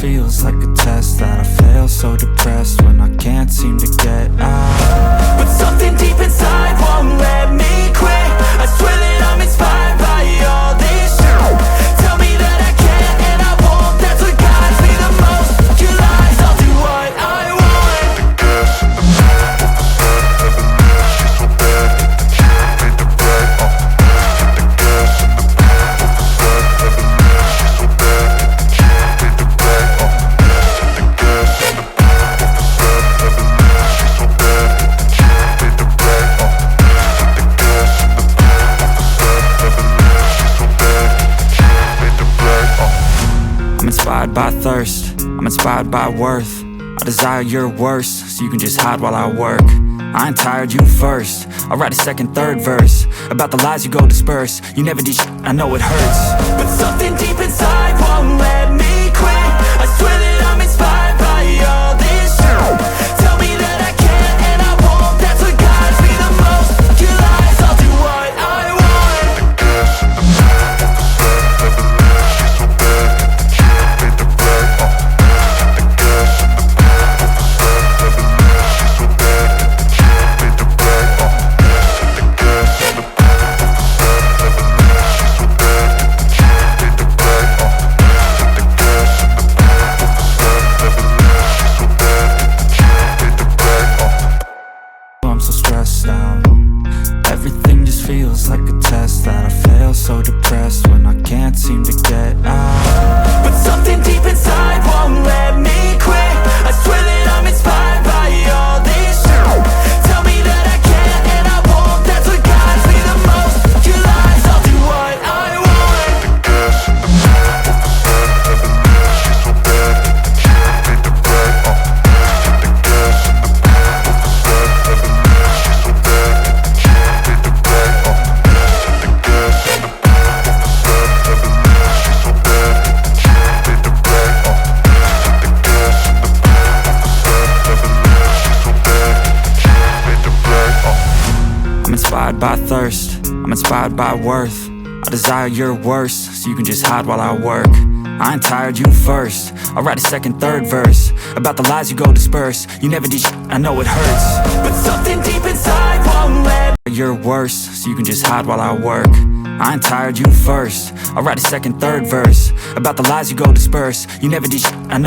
feels like a test that I fail, so depressed when I can't seem to get out. But something deep inside won't let me quit. I swear that I'm inspired by all this shit. Tell me that I can't and I won't. That's what guides me the most. Your lies, I'll do what I want. I'm inspired by thirst, I'm inspired by worth. I desire your worst, so you can just hide while I work. I ain't tired, you first. I'll write a second, third verse about the lies you go disperse. You never did shit, I know it hurts. But something deep inside won't let me quit. I swear that I'm inspired by all this shit. Tell me that I can't and I won't. That's what guides me the most. Your lies, I'll do what I want. I'm so stressed out. Everything just feels like a test that I fail, so depressed when I can't seem to get out. But something deep inside won't let me quit. I swear that I'm inspired by all this shit. Tell me that I can't and I won't. That's what guides me the most. Your lies, I'll do what I want. I'm inspired by thirst, I'm inspired by worth. I desire your worst, so you can just hide while I work. I ain't tired, you first. I'll write a second, third verse about the lies you go disperse. You never did shit, I know it hurts. But something deep inside won't let Your worst, so you can just hide while I work. I ain't tired, you first. I'll write a second, third verse about the lies you go disperse. You never did shit, I know